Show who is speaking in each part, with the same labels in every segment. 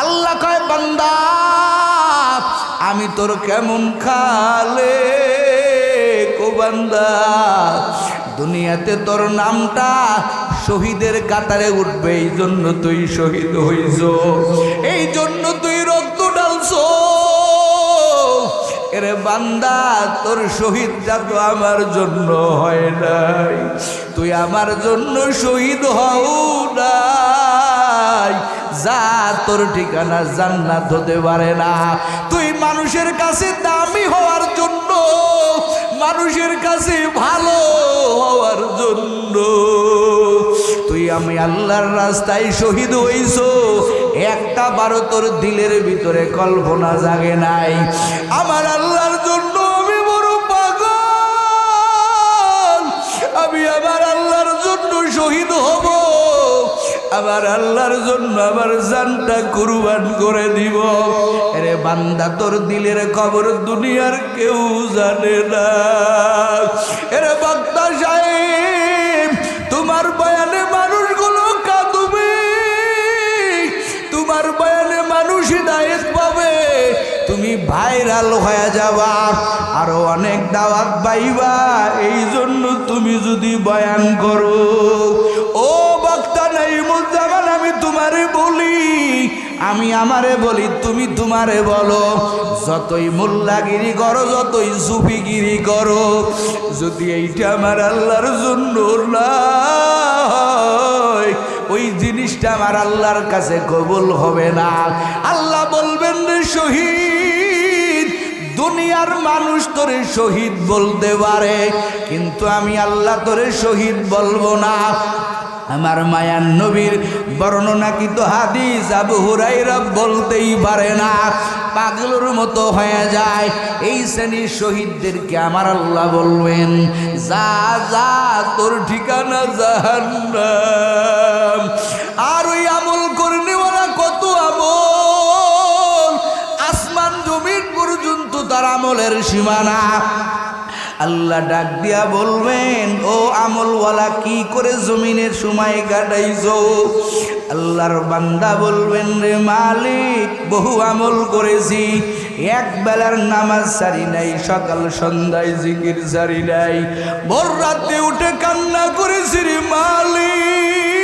Speaker 1: আল্লাহ কয় বান্দা আমি তোর কেমন খালে কো বান্দা দুনিয়াতে তোর নামটা শহীদের কাতারে উঠবে, এই জন্য তুই শহীদ হইছ, এই জন্য তুই রক্ত ঢালছ। এরে বান্দা তোর শহীদটা তো আমার জন্য হয় নাই, তুই আমার জন্য শহীদ হও নাই, যা তোর ঠিকানা জান্নাত হতে পারে না। তুই মানুষের কাছে দামি হওয়ার জন্য, মানুষের কাছে ভালো হওয়ার জন্য তুই আমি আল্লাহর রাস্তায় শহীদ হইছ, একটা বারো তোর দিলের ভিতরে কল্পনা জাগে নাই আমার আল্লাহর জন্য আমি বড় পাগল, আমি আমার আল্লাহর জন্য শহীদ হব, আমার আল্লাহর জন্য আমার জানটা কুরবান করে দিব। আরে বান্দা তোর দিলের খবর দুনিয়ার কেউ জানে না। আরে বক্তা সাহেব তোমার বয়ানে মানুষগুলো কাঁদবে, তোমার বয়ানে মানুষ হিদায়াত পাবে, তুমি ভাইরাল হয়ে যাবা, আরো অনেক দাওয়াত পাইবা, এই জন্য তুমি যদি বয়ান করো। ও বক্তা নাইমুজ্জামান আমি তোমারে বলি, আমি আমারে বলি, তুমি তোমারে বলো, যতই মোল্লাগিরি করো, যতই সুফিগিরি করো, যদি এইটা আমার আল্লাহর জন্য না হয়, ওই জিনিসটা আমার আল্লাহর কাছে কবুল হবে না। আল্লাহ বলবেন রে শহীদ, দুনিয়ার মানুষ তোরে শহীদ বলতে পারে, কিন্তু আমি আল্লাহ তোরে শহীদ বলবো না। আমার মায়ার নবীর বর্ণনাকৃত হাদিস আবু হুরায়রা বলতেই পারে না, পাগলের মতো হয়ে যায়। এই শ্রেণীর শহীদদেরকে আমার আল্লাহ বলবেন যা যা তোর ঠিকানা জাহান্নাম। আর ওই আমল করলে ওরা কত আমল, আসমান জমিন পর্যন্ত তার আমলের সীমানা। আল্লাহ ডাক দিয়া বলবেন ও আমলওয়ালা কি করে জমিনের সময় কাটাইছো? আল্লাহর বান্দা বলবেন রে মালিক বহু আমল করেছি, এক বেলার নামাজ সারি নাই, সকাল সন্ধ্যায় জিকির সারি নাই, ভোর রাতে উঠে কান্না করেছি রে মালিক,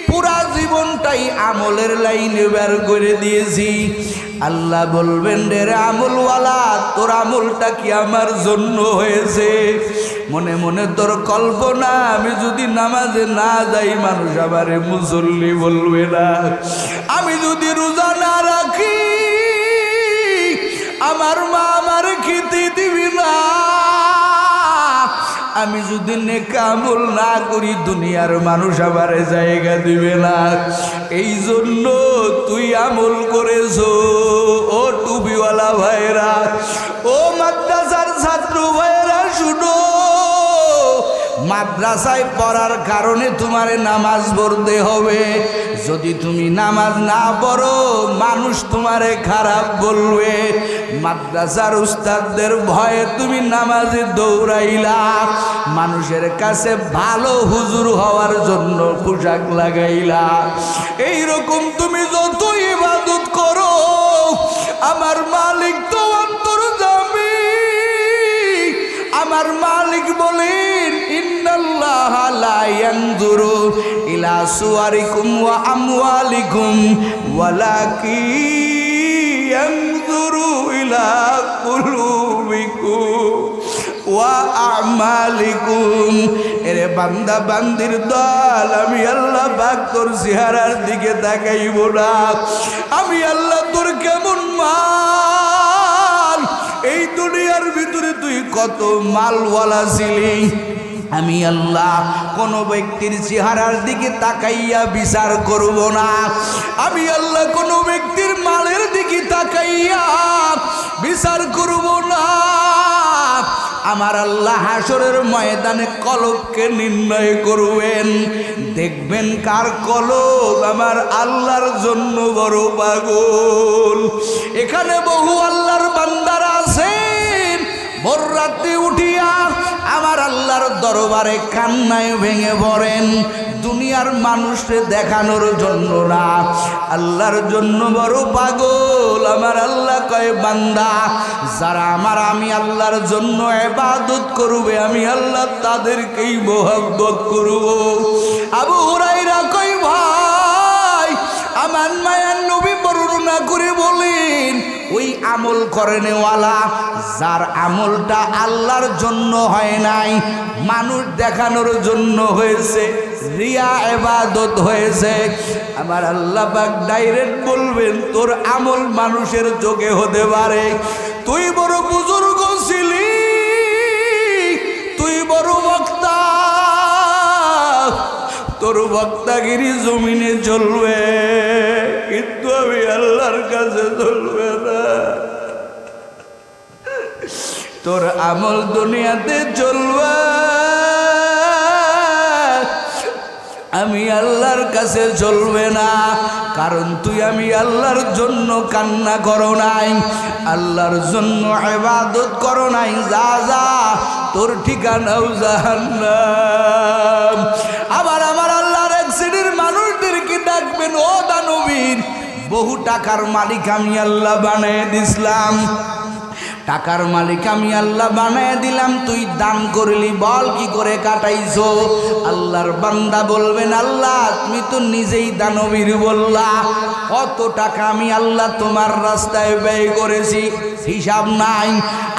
Speaker 1: পুরা জীবনটাই আমলের লাইনে বের করে দিয়েছি। আল্লাহ বলবেন রে আমলওয়ালা তোর আমলটা কি আমার জন্য হয়েছে? মনে মনে তোর কল্পনা আমি যদি নামাজে না যাই মানুষ আমারে মুসল্লি বলবে না, আমি যদি রোজা না রাখি আমার মা আমার খেতে দিবি না, আমি যদি নেক আমল না করি দুনিয়ার মানুষ আমারে জায়গা দিবে না। এই জন্য তুই আমল করেছো। ও টুপিওয়ালা ভাইরা, ও মাদ্রাসার ছাত্র ভাইরা শুনো, মাদ্রাসায় পড়ার কারণে তোমারে নামাজ পড়তে হবে, যদি তুমি নামাজ না পড়ো মানুষ তোমারে খারাপ বলবে। মাদ্রাসার উস্তাদদের ভয়ে তুমি নামাজে দৌড়াইলা, মানুষের কাছে ভালো হুজুর হওয়ার জন্য পোশাক লাগাইলা। এইরকম তুমি যত ইবাদত করো আমার মালিক তো অন্তর্যামী। আমার মালিক বলেন ইন্নাল্লাহা লা ইয়ানজুরু ইলা সুওয়ারিকুম ওয়া আমওয়ালিকুম ওয়ালাকিন ইয়ানজুরু ইলা কুলুবিকুম ওয়া আমালিকুম। এরে বান্দা বান্দির দল, আমি আল্লাহ পাক তোর চেহারার দিকে তাকাইব না, আমি আল্লাহ তোর কেমন মাল, এই দুনিয়ার ভিতরে তুই কত মালওয়ালা ছিলি, আমি আল্লাহ কোন ব্যক্তির চেহারার দিকে তাকাইয়া বিচার করব না, আমি আল্লাহ কোন ব্যক্তির মালের দিকে তাকাইয়া বিচার করব না। আমার আল্লাহ হাসরের ময়দানে কলবকে নির্ণয় করবেন, দেখবেন কার কলব আমার আল্লাহর জন্য বড় পাগল। এখানে বহু আল্লাহর বান্দারা আছেন, ভোর রাতে উঠিয়া আমার আল্লাহর দরবারে কান্নায় ভেঙে পড়েন, দুনিয়ার মানুষকে দেখানোর জন্য না, আল্লাহর জন্য বড় পাগল। আমার আল্লাহ কয় বান্দা যারা আমি আল্লাহর জন্য ইবাদত করবে আমি আল্লাহ তাদেরকেই মহব্বত করব। আবু হুরায়রা কয় ভাই আমার মায়ার নবী বর্ণনা করে বলেন ওই আমল করেনেওয়ালা যার আমলটা আল্লাহর জন্য হয় নাই, মানুষ দেখানোর জন্য হয়েছে, রিয়া ইবাদত হয়েছে, আমার আল্লাহ পাক ডাইরেক্ট বলবেন তোর আমল মানুষের চোখে হতে পারে তুই বড় বুজুর্গ ছিলি, তুই বড় বক্তা, তোর বক্তাগিরি জমিনে চলবে, কিন্তু আমি আল্লাহর কাছে চলবে না। তোর আমল দুনিয়াতে চলবে, আমি আল্লাহর কাছে চলবে না। কারণ তুই আমি আল্লাহর জন্য কান্না করো নাই, আল্লাহর জন্য ইবাদত করো নাই, যা যা তোর ঠিকানাও জাহান্নাম। আবার আমার আল্লাহর এক শ্রেণীর মানুষদেরকে ডাকবেন, ও দানবীর, বহু টাকার মালিক আমি আল্লাহ বানিয়ে দিছিলাম, টাকার মালিক আমি আল্লাহ বানায় দিলাম, তুই দান করলি, বল কি করে কাটাইছো? আল্লাহর বান্দা বলবেন আল্লাহ তুমি তো নিজেই দানবীর বললা, কত টাকা আমি আল্লাহ তোমার রাস্তায় ব্যয় করেছি হিসাব নাই।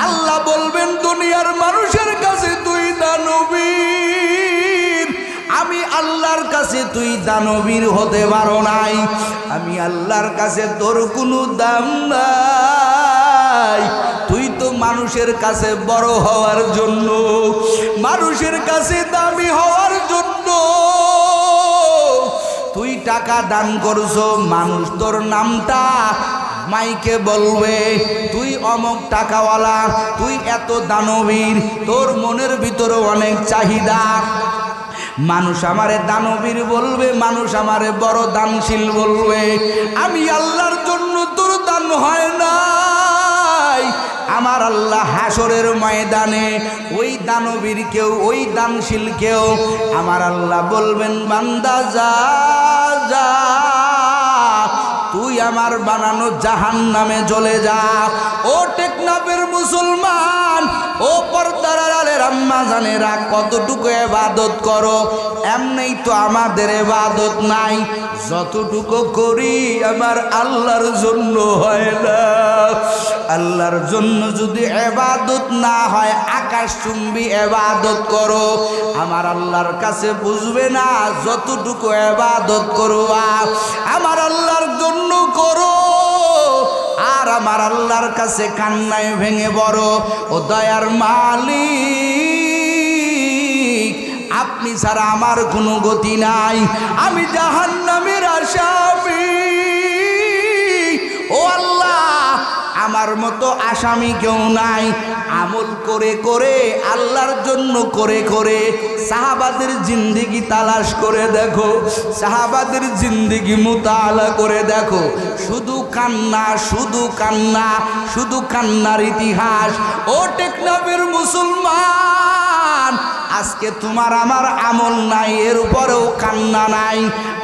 Speaker 1: আল্লাহ বলবেন দুনিয়ার মানুষের কাছে তুই দানবীর, আমি আল্লাহর কাছে তুই দানবীর হতে পারো নাই, আমি আল্লাহর কাছে তোর কোনো দাম নাই। তুই তো মানুষের কাছে বড় হওয়ার জন্য, মানুষের কাছে দামি হওয়ার জন্য তুই টাকা দান করছো, মানুষ তোর নামটা মাইকে বলবে তুই অমক টাকাওয়ালা, তুই এত দানবীর, তোর মনের ভিতরে অনেক চাহিদা, মানুষ আমারে দানবীর বলবে, মানুষ আমারে বড় দানশীল বলবে। আমি আল্লাহর জন্য তোর দান হয় না, আমার আল্লাহ হাসরের ময়দানে ওই দানবীর কেউ ওই দানশীল কেউ আমার আল্লাহ বলবেন বান্দা যা যা তুই আমার বানানো জাহান্নামে চলে যা। ও টেকনাফের মুসলমান, ও পর্দার আড়ালের আম্মা জানেরা, কতটুকু ইবাদত করো, এমনিই তো আমাদের ইবাদত নাই, যতটুকু করি আমার আল্লাহর জন্য হয় না। আল্লাহর জন্য যদি ইবাদত না হয়, আকাশচুম্বী ইবাদত করো, আমার আল্লাহর কাছে বুঝবে না, যতটুকু ইবাদত করবা আমার আল্লাহর জন্য করো, আর আমার আল্লাহর কাছে কান্নায় ভেঙে বড়, ও দয়ার মালিক আপনি ছাড়া আমার কোনো গতি নাই, আমি জাহান্নামের আসামি, ও আল্লাহ আমার মতো আসামি কেউ নাই। আমল করে করে আল্লাহর জন্য করে করে সাহাবাদের জিন্দেগি তালাশ করে দেখো, সাহাবাদের জিন্দেগি মুতালা করে দেখো, শুধু কান্না শুধু কান্না শুধু কান্নার ইতিহাস। ও টেকনাফের মুসলমান, আজকে তোমার আমার আমল নাই, এর উপরেও কান্না নাই,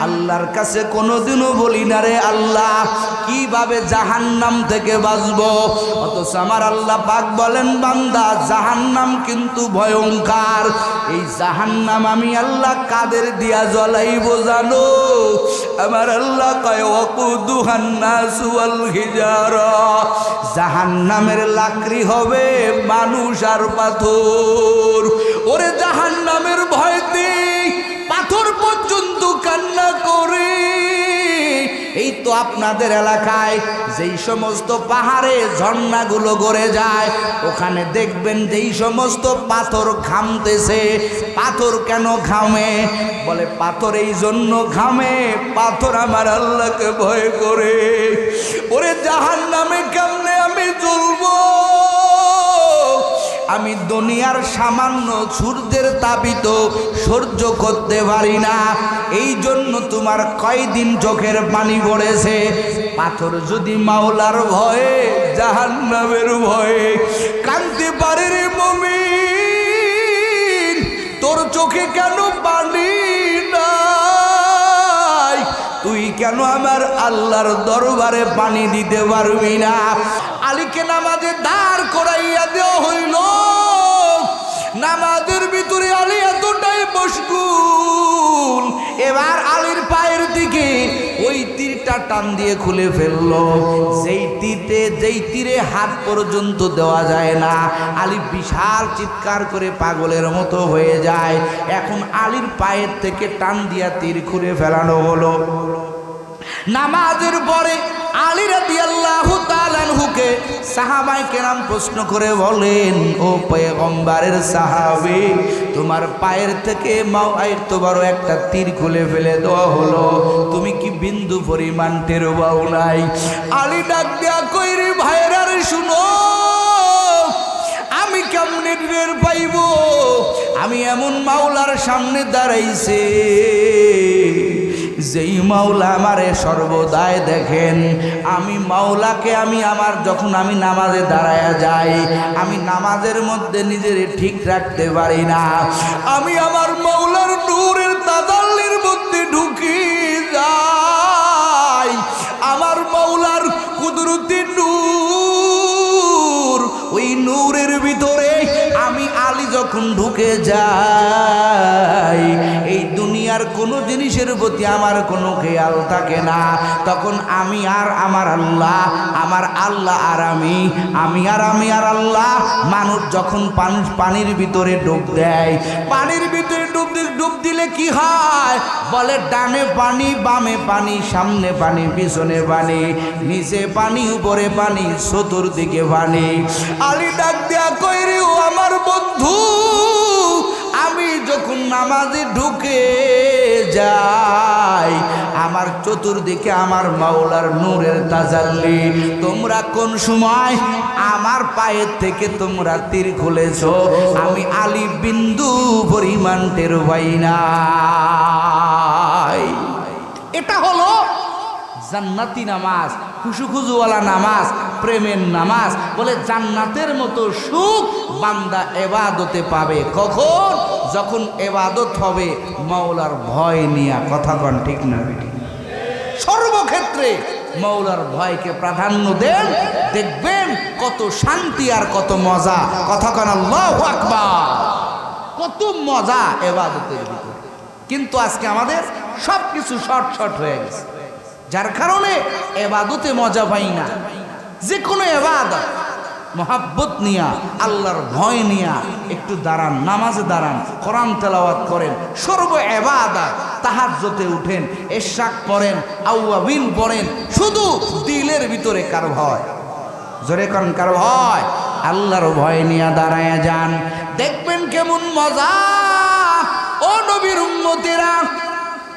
Speaker 1: আল্লাহর কাছে কোনোদিনও বলি না রে আল্লাহ কিভাবে জাহান্নাম থেকে বাঁচবো, অথচ আমার আল্লাহ পাক বলেন বান্দা জাহান্নাম কিন্তু ভয়ঙ্কর, এই জাহান্নাম আমি আল্লাহ কাদের দিয়া জ্বলাইবো জানো? আমার আল্লাহ কয় ওয়াকুদুহান নাসু ওয়াল হিজারা, জাহান্নামের লাকড়ি হবে মানুষ আর পাথর। ওরে জাহান্নামের ভয়তে পাথর পর্যন্ত কান্না করে। এই তো আপনাদের এলাকায় যেই সমস্ত পাহাড়ে ঝর্ণাগুলো গড়ে যায়, ওখানে দেখবেন যেই সমস্ত পাথর ঘামতেছে। পাথর কেন ঘামে? বলে পাথর এই জন্য ঘামে, পাথর আমার আল্লাহকে ভয় করে। ওরে জাহান্নামে কেমনে আমি জ্বলবো? আমি দুনিয়ার সামান্য সূর্যের তাপিত সহ্য করতে পারি না, এই জন্য তোমার কয়দিন চোখের পানি পড়েছে। পাথর যদি মাওলার ভয়ে জাহান্নামের ভয়ে কাঁদতে পারে রে মুমিন, তোর চোখে কেন পানি না? কেন আমার আল্লাহর দরবারে পানি দিতে পারবি না? আলীকে নামাজে দাঁড় করাইয়া দেওয়া হইল। নামাজের ভিতরে আলী এতটাই মশগুল, এবার আলীর পায়ের দিকে ওই তীরটা টান দিয়ে খুলে ফেললো। যেই তীরে হাত পর্যন্ত দেওয়া যায় না। আলী বিশাল চিৎকার করে পাগলের মতো হয়ে যায়। এখন আলীর পায়ের থেকে টান দিয়া তীর খুলে ফেলানো হলো। নামাজের পরে আলী রাদিয়াল্লাহু তাআলা আনহুকে সাহাবায়ে কেরাম প্রশ্ন করে বলেন, ও পয়গম্বরের সাহাবী, তোমার পায়ের থেকে এত বড় একটা তীর খুলে ফেলে দেওয়া হলো, তুমি কি বিন্দু পরিমাণ টের পাও নাই? আলী ডাক দিয়া কই, রে ভাইরা রে শুনো, আমি কেমনে টের পাইব? আমি এমন মাওলার সামনে দাঁড়াইছে যেই মাওলা আমারে সর্বদাই দেখেন। আমি মাওলাকে যখন আমি নামাজে দাঁড়ায়া যাই, আমি নামাজের মধ্যে নিজের ঠিক রাখতে পারি না। আমি আমার মাওলার নূরের তাজাল্লির মধ্যে ঢুকি যাই। আমার মাওলার কুদরতি নূর, ওই নূরের ভিতরে আমি আলী যখন ঢুকে যাই, এই দুনিয়ার কোনো জিনিসের প্রতি আমার কোনো খেয়াল থাকে না। তখন আমি আর আমার আল্লাহ, আমার আল্লাহ আর আমি আর আল্লাহ। মানুষ যখন পানির ভিতরে ডুব দেয়, পানির ভিতরে ডুব দিলে কি হয়? বলে ডানে পানি, বামে পানি, সামনে পানি, পিছনে পানি, নিচে পানি, উপরে পানি, চতুর্দিকে পানি। আলী ডাক দেয়া কই, রে ও আমার বন্ধু, আমি যখন নামাজে ঢুকে যাই, আমার চতুর্দিকে আমার মাওলার নূরের তাজাল্লি। তোমরা কোন সময় আমার পায়ের থেকে তোমরা তীর খুলেছ, আমি আলী বিন্দু পরিমাণ টের পাই নাই। এটা হলো জান্নাতি নামাজ, খুশুখুজুওয়ালা নামাজ, প্রেমের নামাজ। বলে জান্নাতের মতো সুখ বান্দা এবাদতে পাবে কখন? যখন এবাদত হবে মাওলার ভয় নিয়া। কথা কন ঠিক না? সর্বক্ষেত্রে মাওলার ভয়কে প্রাধান্য দেন, দেখবেন কত শান্তি আর কত মজা। কথা কন আল্লাহু আকবার। কত মজা এবাদতের ভিতরে। কিন্তু আজকে আমাদের সব কিছু শর্ট হয়ে গেছে, যার কারণে এবাদতে মজা পাই না। যে কোনো এবাদত মহাব্বত নিয়া, আল্লাহর ভয় নিয়া একটু দাঁড়ান, নামাজে দাঁড়ান, কোরআন তেলাওয়াত করেন। সর্ব এবাদত, তাহাজ্জুদে উঠেন, ইশরাক পড়েন, আওয়াবিন পড়েন, শুধু দিলের ভিতরে কার ভয়? জোরে কোন কার ভয়? আল্লাহর ভয় নিয়া দাঁড়ায় যান, দেখবেন কেমন মজা। ও নবীর উম্মতেরা,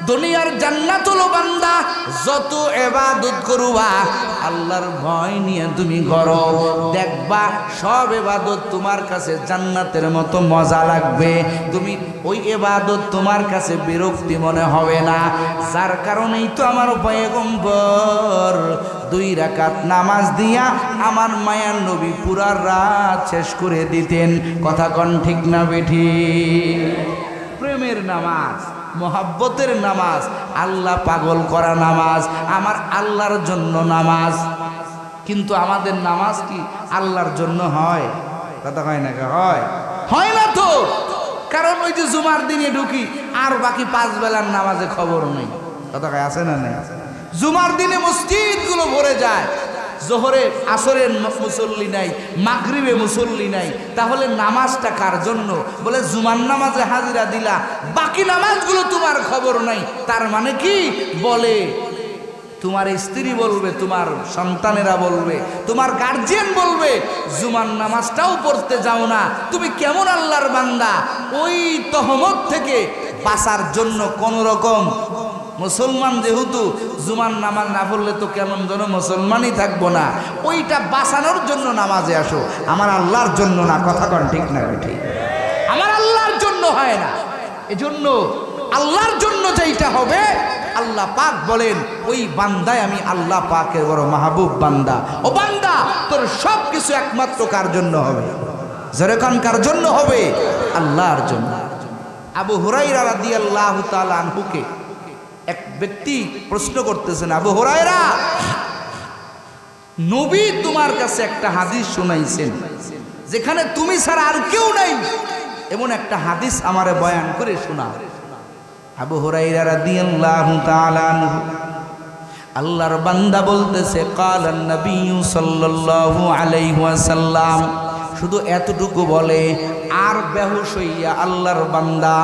Speaker 1: দুনিয়ার জান্নাত হলো বান্দা যত ইবাদত করবা আল্লাহর ভয় নিয়ে তুমি করো, দেখবা সব ইবাদত তোমার কাছে জান্নাতের মতো মজা লাগবে। তুমি ওই ইবাদত তোমার কাছে বিরক্তি মনে হবে না। যার কারণেই তো আমার পয়গম্বর 2 রাকাত নামাজ দিয়া আমার মায়ার নবী পুরা রাত শেষ করে দিতেন। কথা কন ঠিক না বেঠি? প্রেমের নামাজ, মোহাব্বতের নামাজ, আল্লাহ পাগল করা নামাজ, আমার আল্লাহর জন্য নামাজ। কিন্তু আমাদের নামাজ কি আল্লাহর জন্য হয়? কথা হয় না? হয় না তো। কারণ ওই যে জুমার দিনে ঢুকি আর বাকি 5 বেলার নামাজে খবর নেই। কথা কয় আছে না? নেই। জুমার দিনে মসজিদগুলো ভরে যায়, জোহরে আসরের মুসল্লি নাই, মাগরিবে মুসল্লি নাই। তাহলে নামাজটা কার জন্য? বলে জুমার নামাজে হাজিরা দিলা, বাকি নামাজগুলো তোমার খবর নাই। তার মানে কি? বলে তোমার স্ত্রী বলবে, তোমার সন্তানেরা বলবে, তোমার গার্জিয়ান বলবে জুমার নামাজটাও পড়তে যাও না, তুমি কেমন আল্লাহর বান্দা। ওই তহমত থেকে বাঁচার জন্য কোন রকম মুসলমান যেহেতু জুমার নামাজ না পড়লে তো কেমন যেন মুসলমানই থাকবো না, ওইটা বাঁচানোর জন্য নামাজে আসো, আমার আল্লাহর জন্য না। কথা কন ঠিক না? ঠিক। আমার আল্লাহর জন্য হয় না। এজন্য আল্লাহর জন্য যেইটা হবে আল্লাহ পাক বলেন ওই বান্দায় আমি আল্লাহ পাকের বড় মাহবুব বান্দা। ও বান্দা, তোর সব কিছু একমাত্র কার জন্য হবে? যেরকম কার জন্য হবে? আল্লাহর জন্য। আবু হুরায়রা রাদিয়াল্লাহু তাআলা আনহুকে এক ব্যক্তি প্রশ্ন করতেছেন, আবু হুরায়রা, নবী তোমার কাছে একটা হাদিস শোনাইছেন যেখানে তুমি ছাড়া আর কেউ নাই, এমন একটা হাদিস আমারে বয়ান করে শোনাও। আবু হুরায়রা রাদিয়াল্লাহু তাআলা আনহু, আল্লাহর বান্দা বলতেছে, কালান নবী সাল্লাল্লাহু আলাইহি ওয়াসাল্লাম, শুধু এতটুকু বলে আর বেহুশ হইয়া আল্লাহর বান্দা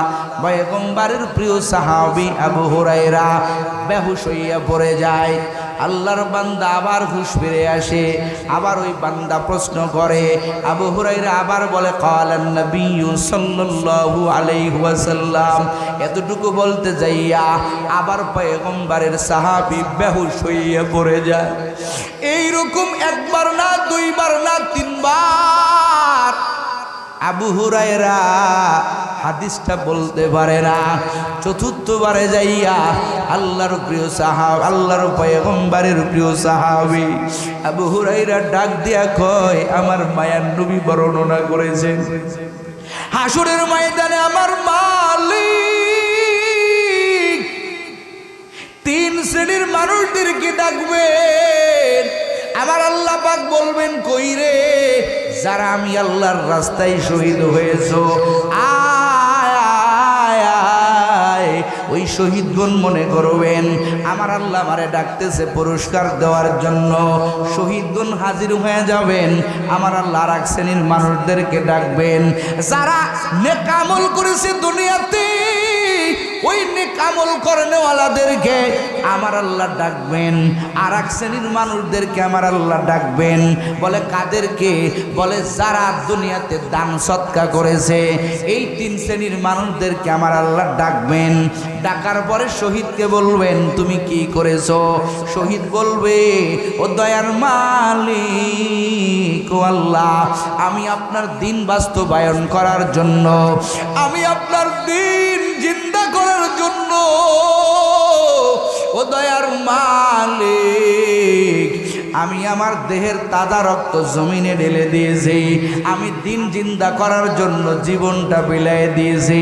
Speaker 1: পয়গম্বরের প্রিয় সাহাবী আবু হুরায়রা বেহুশ হইয়া পড়ে যায়। আল্লাহর বান্দা আবার হুঁশ ফিরে আসে, আবার ওই বান্দা প্রশ্ন করে, আবু হুরায়রা আবার বলে, কালান নবী সাল্লাল্লাহু আলাইহি ওয়াসাল্লাম, এতটুকু বলতে যাইয়া আবার পয়গম্বরের সাহাবী বেহুশ হইয়া পড়ে যায়। এইরকম একবার না, দুইবার না, তিনবার আবু হুরায়রা হাদিসটা বলতে পারে না। চতুর্থবারে যাইয়া আল্লাহর প্রিয় সাহাবী, আল্লাহর পয়গম্বরের প্রিয় সাহাবী আবু হুরায়রা ডাক দিয়া কয়, আমার মায়ার নবী বর্ণনা করেছেন হাসরের ময়দানে আমার মালিক তিন শ্রেণীর মানুষদেরকে ডাকবেন। আমার আল্লাহ পাক বলবেন, কই রে, যারা আমি আল্লাহর রাস্তায় শহীদ হয়েছো, ওই শহীদগণ মনে করবেন আমার আল্লাহ আমারে ডাকতেছে পুরস্কার দেওয়ার জন্য। শহীদগণ হাজির হয়ে যাবেন, আমার আল্লাহ আর এক শ্রেণীর মানুষদেরকে ডাকবেন যারা নেক আমল করেছে দুনিয়াতে, ওই নেক আমল করেনেওয়ালাদেরকে আমার আল্লাহ ডাকবেন। আর এক শ্রেণীর মানুষদেরকে আমার আল্লাহ ডাকবেন, বলে কাদেরকে? বলে যারা দুনিয়াতে দান সৎকা করেছে, এই তিন শ্রেণীর মানুষদেরকে আমার আল্লাহ ডাকবেন। ডাকার পরে শহীদকে বলবেন, তুমি কি করেছো? শহীদ বলবে, ও দয়ার মালিক, ও আল্লাহ, আমি আপনার দিন বাস্তবায়ন করার জন্য, আমি আপনার দিন জিন্দা করার জন্য, ও দয়ার মালিক, আমি আমার দেহের তাজা রক্ত জমিনে ঢেলে দিয়েছি, আমি দিন জিন্দা করার জন্য জীবনটা বিলাই দিয়েছি।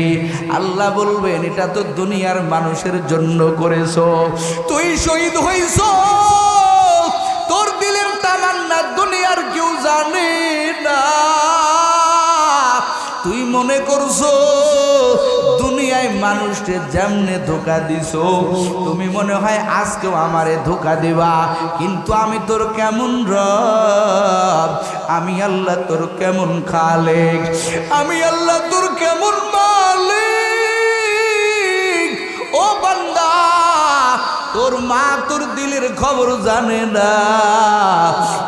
Speaker 1: আল্লাহ বলবেন, এটা তো দুনিয়ার মানুষের জন্য করেছো, তুই শহীদ হইছ, তোর দিলের তামান্না দুনিয়ার কেউ জানে না। তুই মনে করছো দুনিয়ায় মানুষকে যেমনে ধোকা দিছো, তুমি মনে হয় আজকেও আমারে ধোকা দিবা, কিন্তু আমি তোর কেমন রব, আমি আল্লাহ তোর কেমন খালেক, আমি আল্লাহ তোর কেমন মালিক। ও বান্দা, তোর মা তোর দিলের খবর জানে না,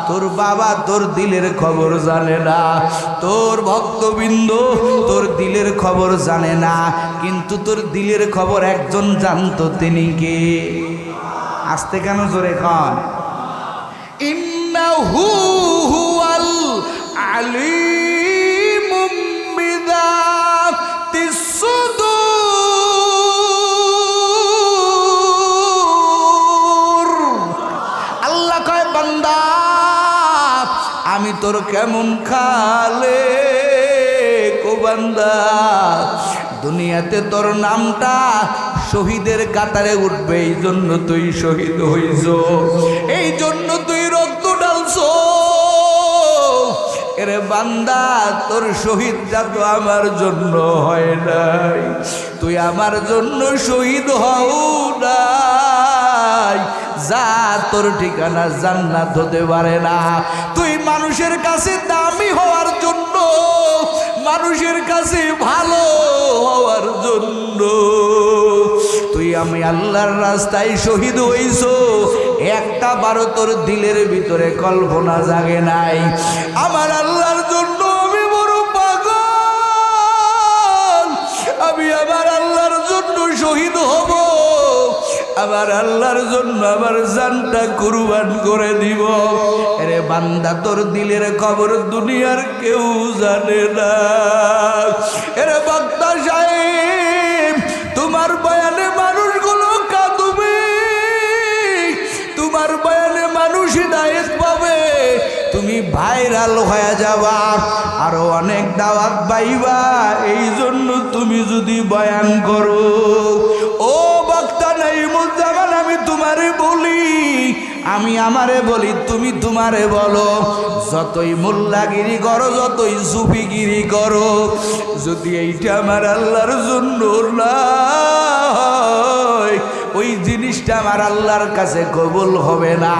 Speaker 1: তোর বাবা তোর দিলের খবর জানে না, তোর ভক্তবৃন্দ তোর দিলের খবর জানে না, কিন্তু তোর দিলের খবর একজন জানতো, তিনি কে? আস্তে কেন জোরে খান? ইন্নাহু হুয়াল আলিমুম বিযাতিস সুদূর। আল্লাহ কয়, বান্দা আমি তোর কেমন খালেক, ও বান্দা, দুনিয়াতে তোর নামটা শহীদের কাতারে উঠবে, এই জন্য তুই শহীদ হইছ, এই জন্য তুই রক্ত ঢালছ। এরে বান্দা, তোর শহীদটা তো আমার জন্য হয় নাই, তুই আমার জন্য শহীদ হও নাই, যা, তোর ঠিকানা জান্নাত হতে পারে না। তুই মানুষের কাছে দামি হওয়ার জন্য, মানুষের কাছে ভালো হওয়ার জন্য তুই আমি আল্লাহর রাস্তায় শহীদ হইছ, একটা বারো তোর দিলের ভিতরে কল্পনা জাগে নাই আমার আল্লাহর জন্য আমি বড় পাগল, আমি আমার আল্লাহর জন্য শহীদ হব, আমার আল্লাহর জন্য আমার জানটা কুরবান করে দিব। আরে বান্দা, তোর দিলের খবর দুনিয়ার কেউ জানে না। আরে বক্তা সাহেব, তোমার বয়ানে মানুষগুলো কাঁদবে, তোমার বয়ানে মানুষ হিদায়াত পাবে, তুমি ভাইরাল হয়ে যাবা, আরো অনেক দাওয়াত পাইবা, এই জন্য তুমি যদি বয়ান করো। ও বক্তা নাই আমি আমারে বলি, তুমি তোমারে বলো। যতই মোল্লাগিরি করো, যতই সুফিগিরি করো, যদি এইটা আমার আল্লাহর জন্য না হয়, ওই জিনিসটা আমার আল্লাহর কাছে কবুল হবে না।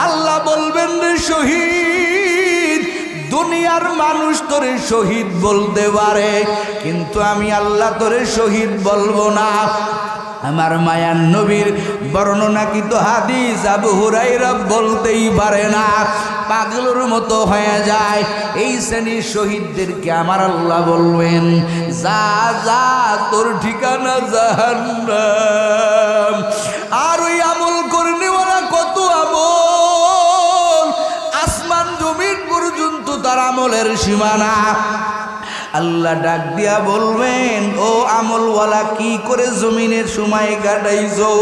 Speaker 1: আল্লাহ বলবেন, রে শহীদ, দুনিয়ার মানুষ তোরে শহীদ বলতে পারে, কিন্তু আমি আল্লাহ তোরে শহীদ বলবো না। আমার মায়ার নবীর বর্ণনাকৃত হাদিস আবু হুরায়রা বলতেই পারে না, পাগলের মতো হয়ে যায়। এই শ্রেণীর শহীদদেরকে আমার আল্লাহ বলবেন, যা যা, তোর ঠিকানা জাহান্নাম। আর ওই আমল করনেওয়ালা কত আমল, আসমান জমিন পর্যন্ত তার আমলের সীমানা। আল্লাহ ডাক দিয়া বলবেন, ও আমলওয়ালা, কি করে জমিনের সময় কাটাইছো?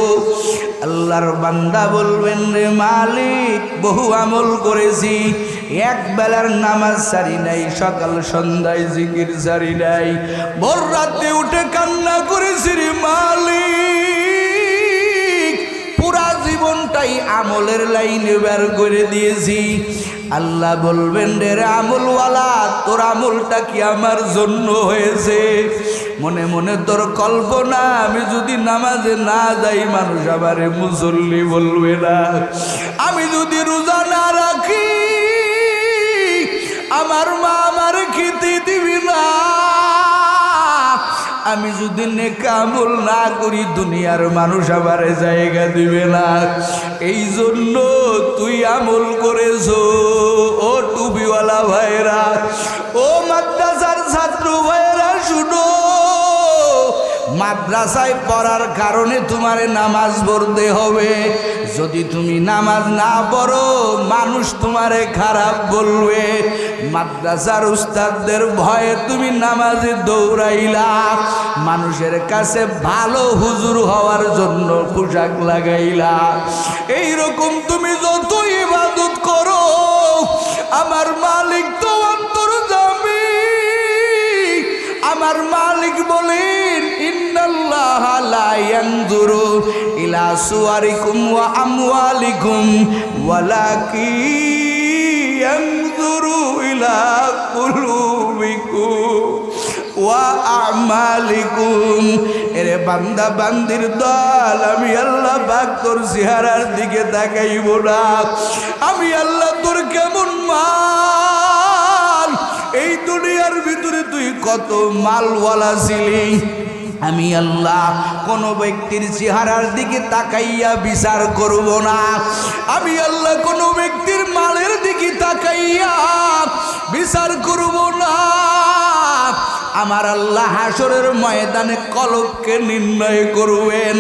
Speaker 1: আল্লাহর বান্দা বলবেন, রে মালিক, বহু আমল করেছি, এক বেলার নামাজ সারি নাই, সকাল সন্ধ্যায় জিকির সারি নাই, ভোর রাতে উঠে কান্না করেছি রে মালিক, পুরা জীবনটাই আমলের লাইনে বের করে দিয়েছি। আল্লাহ বলবেন, রে আমলওয়ালা, তোর আমলটা কি আমার জন্য হয়েছে? মনে মনে তোর কল্পনা, আমি যদি নামাজে না যাই, মানুষ আমারে মুসল্লি বলবে না। আমি যদি রোজা না রাখি, আমার মা আমার খেতে দিবি না। আমি যদি নেক আমল না করি, দুনিয়ার মানুষ আমারে জায়গা দিবে না। এই জন্য তুই আমল করেছো। ও টুপিওয়ালা ভাইরা, ও মাদ্রাসার ছাত্র ভাইরা, শুনো, মাদ্রাসায় পড়ার কারণে তোমারে নামাজ পড়তে হবে। যদি তুমি নামাজ না পড়ো, মানুষ তোমারে খারাপ বলবে। মাদ্রাসার উস্তাদদের ভয়ে তুমি নামাজে দৌড়াইলা, মানুষের কাছে ভালো হুজুর হওয়ার জন্য পোশাক লাগাইলা। এইরকম তুমি যত ইবাদত করো, আমার মালিক তো অন্তর্যামী। আমার মালিক বলেন, ইন্নাল্লাহা লা ইয়ানজুরু ইলা সুওয়ারিকুম ওয়া আমওয়ালিকুম ওয়ালাকিন ইয়ানজুরু ইলা কুলুবিকুম ওয়া আমালিকুম। এরে বান্দা বান্দির দল, আমি আল্লাহ পাক তোর চেহারার দিকে তাকাইব না। আমি আল্লাহ তোর কেমন মাল, এই দুনিয়ার ভিতরে তুই কত মালওয়ালা ছিলি, আমি আল্লাহ কোন ব্যক্তির চেহারার দিকে তাকাইয়া বিচার করব না। আমি আল্লাহ কোন ব্যক্তির মালের দিকে তাকাইয়া বিচার করব না। আমার আল্লাহ হাসরের ময়দানে কলবকে নির্ণয় করবেন,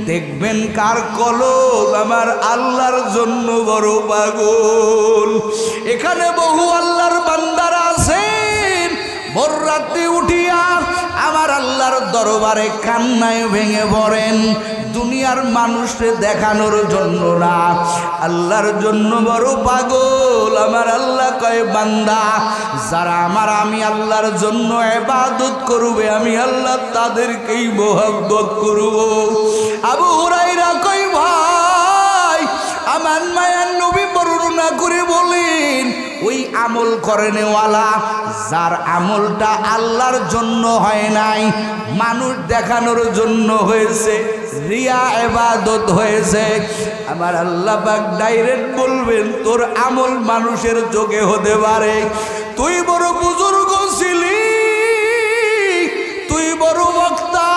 Speaker 1: দেখবেন কার কলব আমার আল্লাহর জন্য বড় পাগল। এখানে বহু আল্লাহর বান্দারা আছেন, ভোর রাতে উঠিয়া আমার আল্লাহর দরবারে কান্নায় ভেঙে পড়েন, দুনিয়ার মানুষকে দেখানোর জন্য না, আল্লাহর জন্য বড় পাগল। আমার আল্লাহ কয়, বান্দা, যারা আমি আল্লাহর জন্য ইবাদত করবে, আমি আল্লাহ তাদেরকেই মহব্বত করব। আবু হুরায়রা কয়, ভাই, আমার মায়ার নবী বর্ণনা করে বলেন, ওই আমল করেনেওয়ালা, যার আমলটা আল্লাহর জন্য হয় নাই, মানুষ দেখানোর জন্য হয়েছে, রিয়া ইবাদত হয়েছে, আমার আল্লাহ পাক ডাইরেক্ট বলবেন, তোর আমল মানুষের চোখে হতে পারে, তুই বড় বুজুর্গ ছিলি, তুই বড় বক্তা,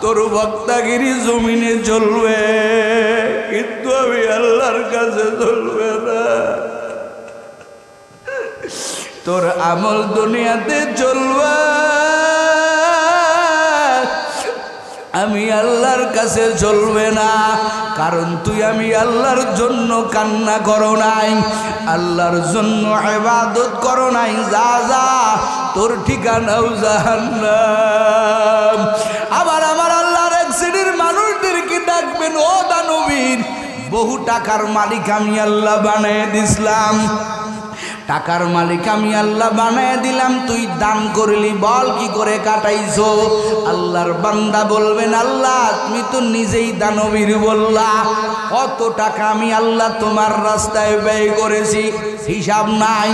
Speaker 1: তোর বক্তাগিরি জমিনে চলবে, কিন্তু আমি আল্লাহর কাছে চলবে না। তোর আমল দুনিয়াতে চলবে, আমি আল্লাহর কাছে চলবে না। কারণ তুই আমি আল্লাহর জন্য কান্না করো নাই, আল্লাহর জন্য ইবাদত করো নাই। যা যা, তোর ঠিকানাও জাহান্নাম। আবার আমার আল্লাহর এক শ্রেণীর মানুষদেরকে ডাকবেন, ও দানবীর, বহু টাকার মালিক আমি আল্লাহ বানিয়ে দিছিলাম, টাকার মালিক আমি আল্লাহ বানায় দিলাম, তুই দান করলি, বল কি করে কাটাইছো? আল্লাহর বান্দা বলবেন, আল্লাহ তুমি তো নিজেই দানবীর বললা, কত টাকা আমি আল্লাহ তোমার রাস্তায় ব্যয় করেছি, হিসাব নাই।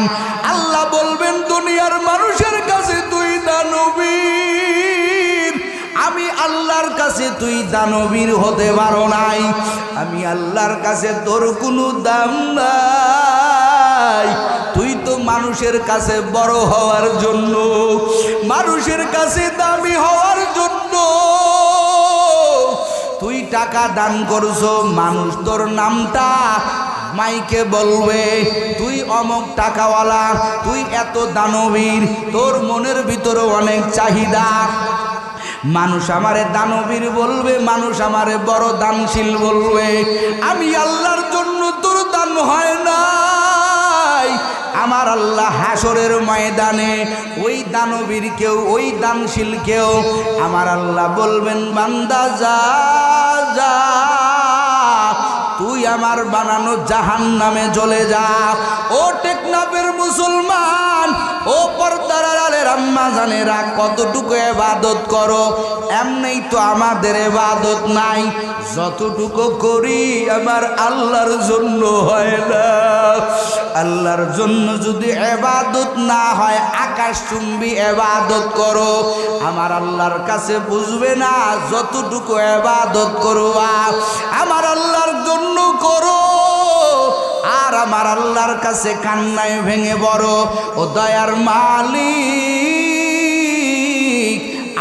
Speaker 1: আল্লাহ বলবেন, দুনিয়ার মানুষের কাছে তুই দানবীর, আমি আল্লাহর কাছে তুই দানবীর হতে পারো নাই। আমি আল্লাহর কাছে তোর কোনো দাম নাই। তুই তো মানুষের কাছে বড় হওয়ার জন্য, মানুষের কাছে দামি হওয়ার জন্য তুই টাকা দান করছো। মানুষ তোর নামটা মাইকে বলবে, তুই অমুক টাকাওয়ালা, তুই এত দানবীর, তোর মনের ভিতরে অনেক চাহিদা। মানুষ আমারে দানবীর বলবে, মানুষ আমারে বড় দানশীল বলবে। আমি আল্লাহর জন্য তোর দান হয় নাই। আমার আল্লাহ হাসরের ময়দানে ওই দানবীর কেউ, ওই দানশীল কেউ আমার আল্লাহ বলবেন, বান্দা যা যা, তুই আমার বানানো জাহান্নামে চলে যা। ও টেকনাফের মুসলমান, ও পর্দার আড়ালের আম্মা জানেরা, কতটুকু ইবাদত করো? এমনি তো আমাদের ইবাদত নাই, যতটুকু করি আমার আল্লাহর জন্য হয় না। আল্লাহর জন্য যদি ইবাদত না হয়, আকাশচুম্বী ইবাদত করো, আমার আল্লাহর কাছে বুঝবে না। যতটুকু ইবাদত করবা আমার আল্লাহর জন্য করো, আর আমার আল্লাহর কাছে কান্নায় ভেঙে বড়, ও দয়ার মালিক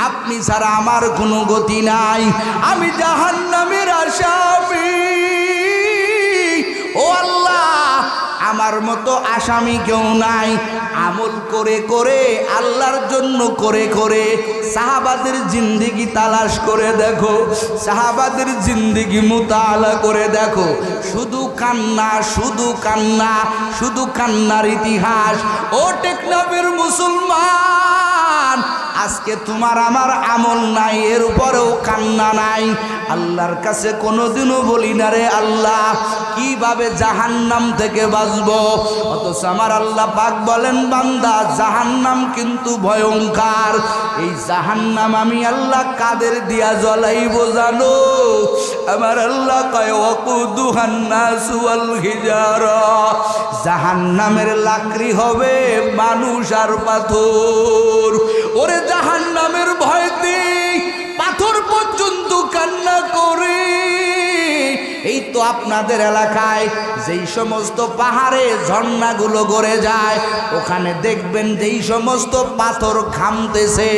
Speaker 1: আপনি ছাড়া আমার কোনো গতি নাই, আমি জাহান্নামের আসামি। ও আল্লাহ, আমার মতো আসামি কেউ নাই। আমল করে করে, আল্লাহর জন্য করে করে সাহাবাদের জিন্দেগি তালাশ করে দেখো, সাহাবাদের জিন্দেগি মুতালা করে দেখো, শুধু কান্না, শুধু কান্না, শুধু কান্নার ইতিহাস। ও টেকনাফের মুসলমান, আজকে তোমার আমার আমল নাই, এর উপরেও কান্না নাই। আল্লাহর কাছে কোনোদিনও বলি না রে আল্লাহ কিভাবে জাহান্নাম থেকে বাঁচবো, অথচ আমার আল্লাহ পাক বলেন, বান্দা জাহান্নাম কিন্তু ভয়ঙ্কর। এই জাহান্নাম আমি আল্লাহ কাদের দিয়া জ্বলাইবো জানো? আমার আল্লাহ কয়, ওয়াকুদুহান নাসু ওয়াল হিজারা, জাহান্নামের লাকড়ি হবে মানুষ আর পাথর। ওরে জাহান্নামের ভয়তে পাথর পর্যন্ত কান্না করে। এই তো আপনাদের এলাকায় যেই সমস্ত পাহাড়ে ঝর্ণাগুলো গড়ে যায়, ওখানে দেখবেন যেই সমস্ত পাথর ঘামতেছে।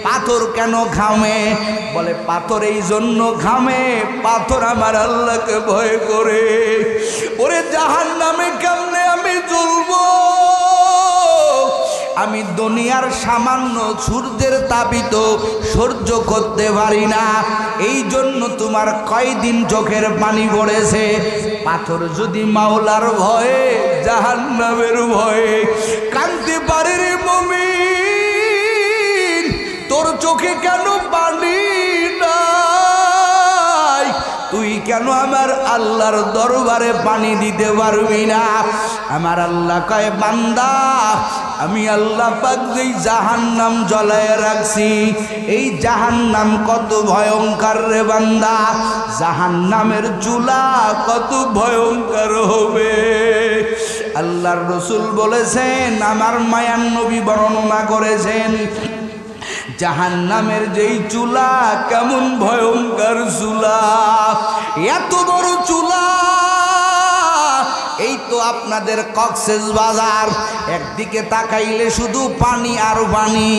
Speaker 1: পাথর কেন ঘামে? বলে পাথর এই জন্য ঘামে, পাথর আমার আল্লাহকে ভয় করে। ওরে জাহান্নামে কেমনে আমি জ্বলবো? আমি দুনিয়ার সামান্য সূর্যের তাপিত সহ্য করতে পারি না। এই জন্য তোমার কয়দিন চোখের পানি পড়েছে। পাথর যদি মাওলার ভয়ে, জাহান্নামের ভয়ে কাঁদতে পারে রে মুমিন, তোর চোখে কেন পানি নাই? তুই কেন আমার আল্লাহর দরবারে পানি দিতে পারবি না? আমার আল্লাহ কয়, বান্দা আমি আল্লাহ পাক যেই জাহান্নাম জ্বলায় রাখছি, এই জাহান্নাম কত ভয়ঙ্কর রে বান্দা। জাহান্নামের চুলা কত ভয়ঙ্কর হবে। আল্লাহর রাসূল বলেছেন, আমার মায়ার নবী বর্ণনা করেছেন, জাহান্নামের যেই চুলা কেমন ভয়ঙ্কর চুলা। এত বড় চুলা, এই তো আপনাদের কক্সবাজার, একদিকে তাকাইলে শুধু পানি আর পানি,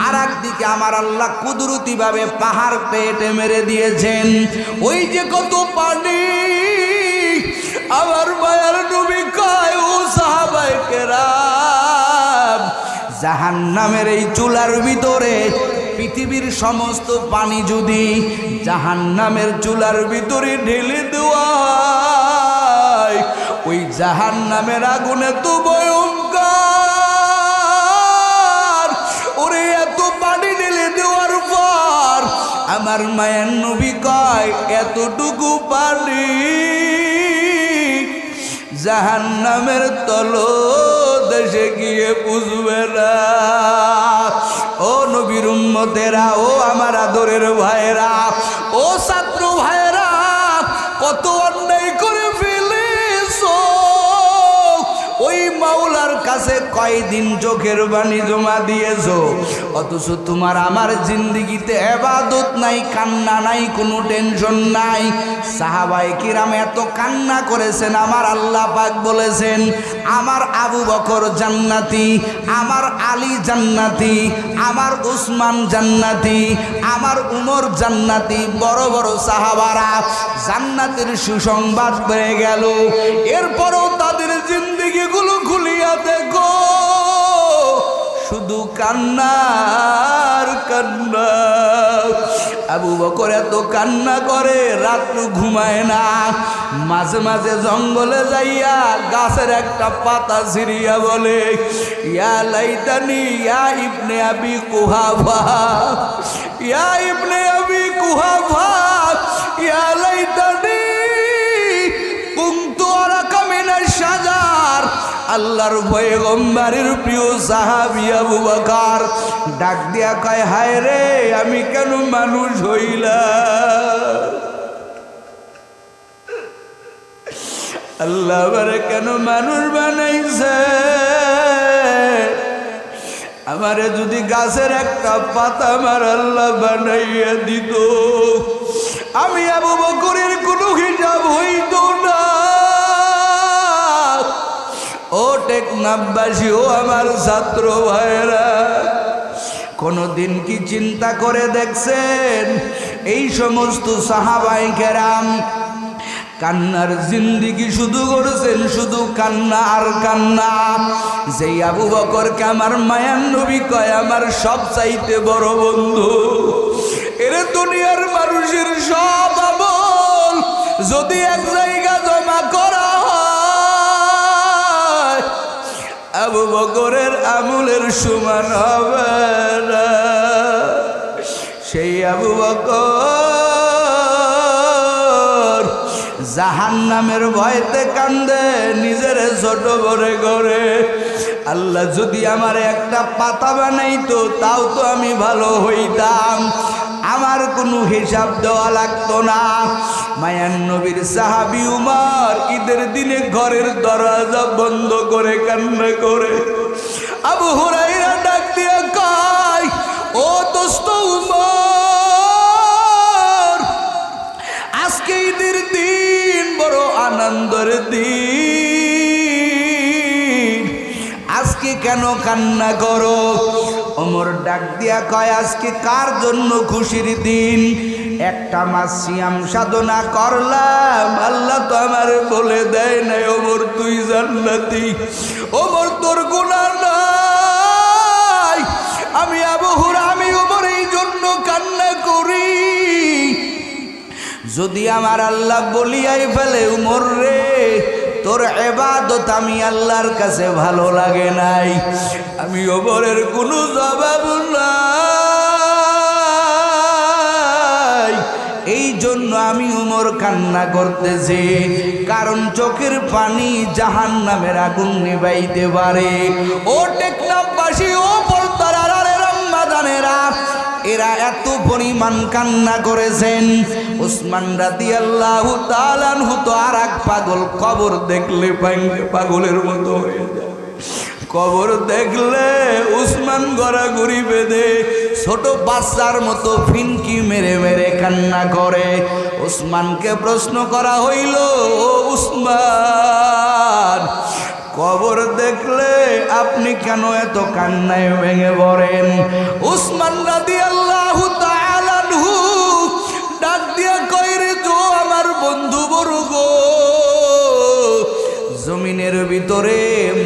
Speaker 1: আর একদিকে আমার আল্লাহ কুদরতি ভাবে পাহাড় পেটে মেরে দিয়েছেন। ওই যে কত পানি। আমার মায়ার নবী কয়, ও সাহাবায়ে কেরাম, জাহান্নামের এই চুলার ভিতরে পৃথিবীর সমস্ত পানি যদি জাহান্নামের চুলার ভিতরে ঢেলে দেওয়া, ওই জাহান্নামের আগুনে তো ভয়ঙ্কর। ওরে এত পানি ঢেলে দেওয়ার পর আমার মায়ের নবী কয়, এতটুকু পানি জাহান্নামের তলদেশে গিয়ে বুঝবে না। ও নবীর উম্মতেরা, ও আমার আদরের ভাইরা, ও ছাত্র ভাইরা, কত অন্যায় করে ফেলেছো। ওই মাওলার কাছে কয়দিন চোখের বাণী জমা দিয়েছো, অথচ তোমার আমার জিন্দিগিতে ইবাদত নাই, কান্না নাই, কোনো টেনশন নাই। সাহাবায়ে কিরাম এত কান্না করেছেন, আমার আল্লাহ পাক বলেছেন আমার আবু বকর জান্নাতি, আমার আলী জান্নাতি, আমার উসমান জান্নাতি, আমার উমর জান্নাতি। বড় বড় সাহাবারা জান্নাতের সুসংবাদ পেয়ে গেল। এরপরও তাদের জিন্দিগিগুলো খুলিয়া দেখো, শুধু কান্নার কান্না। আবু বকর এত কান্না করে, রাত্র ঘুমায় না। মাঝে মাঝে জঙ্গলে যাইয়া গাছের একটা পাতা ছিঁড়িয়া বলে, ইয়া লাইতানি ইয়া ইবনে আবি কুহাফা, ইয়া ইবনে আবি কুহাফা, ইয়া লাইতানি কুনতু আরাকা মিনাশ শাজার। আল্লাহর পয়গম্বরের প্রিয় সাহাবী আবু বকর ডাক দিয়া কয়, হায় রে, আমি কেন মানুষ হইলাম? আল্লাহ আমারে কেন মানুষ বানাইছে? আমারে যদি গাছের একটা পাতা আমার আল্লাহ বানাইয়া দিত, আমি আবু বকরের কোনো হিসাব হইত না। ও টেকনাফবাসী, ও আমার ছাত্র ভাইরা, কোনদিন কি চিন্তা করে দেখছেন এই সমস্ত সাহাবায়ে কেরাম কান্নার জিন্দিগি শুধু করেছেন, শুধু কান্না আর কান্না। যেই আবু বকরকে আমার মায়ার নবী কয় আমার সব চাইতে বড় বন্ধু, এর দুনিয়ার মানুষের সব আমল যদি এক জায়গা জমা করা হয়, আবু বকরের আমলের সমান হবে না। সেই আবু বকর জাহান্নামের ভয়তে কান্দে, নিজের ছোট বড়ে করে। আল্লাহ যদি আমার একটা পাতা বানাইতো, তাও তো আমি ভালো হইতাম, আমার কোনো হিসাব দেওয়া লাগতো না। মায়ান নবীর সাহাবী উমর ঈদের দিনে ঘরের দরজা বন্ধ করে কান্না করে। আবু হুরায়রা ডাক দিয়ে কয়, ও দোস্ত উমর, আজকে ঈদের দিন বড় আনন্দের দিন, আজকে কেন কান্না করো? ওমর ডাক দিয়া কয়, আজকে কার জন্য খুশির দিন? একটা মাস সিয়াম সাধনা করলাম, আল্লাহ তো আমার বলে দেয় নাই ওমর তুই জান্নাতি, ওমর তোর গুনাহ নাই। আমি আবু হুরায়রা, আমি ওমর এই জন্য কান্না করি, যদি আমার আল্লাহ বলিয়াই ফেলে উমর রে তোর ইবাদত আমি আল্লাহর কাছে ভালো লাগে নাই, আমি ওমরের কোনো জবাব নাই। এই জন্য আমি উমর কান্না করতেছি, কারণ চোখের পানি জাহান্নামের আগুন নিভাইতে পারে। ও টেকনাফবাসী, ও পর্দার আড়ালের আম্মাজানেরা, এরা এত পরিমাণ কান্না করেছেন। উসমান রাদিয়াল্লাহু তাআলা আনহু তো আর এক পাগল, কবর দেখলে পাগলের মতো হয়ে যায়। কবর দেখলে উসমান গড়াগড়ি বেঁধে ছোট বাচ্চার মতো ফিনকি মেরে মেরে কান্না করে। উসমানকে প্রশ্ন করা হইল, ও উসমান, কবর দেখলে আপনি কেন এত কান্নায় ভেঙে পড়েন? উসমান রাদিয়াল্লাহু তাআলা আনহু ডাক দিয়া কয়, রে তো আমার বন্ধু বর্গ, জমিনের ভিতরে